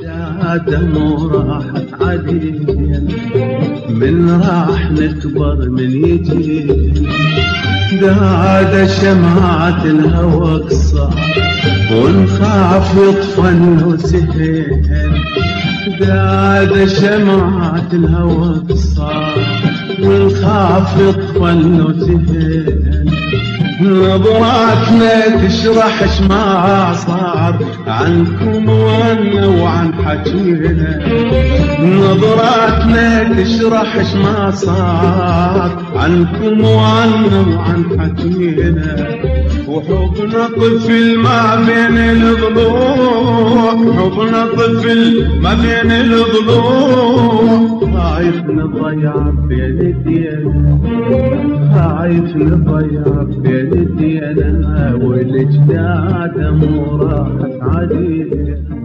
مو راحت علينا من راح نكبر من يجي داد شمعة الهوى قصة ونخاف يطفن وسهل داد شمعة الهوى قصة ونخاف يطفن وسهل نظراتنا تشرح شما صار عنكم وانا وعن حكينا نظراتنا تشرح شما صار عنكم وانا وعن حكينا وحبنا طفل ما بين الضلوع حبنا طفل ما بين الضلوع خايف نضيع بين ايدينا خايف نضيع بين ايدينا والاجداد مو راحت علينا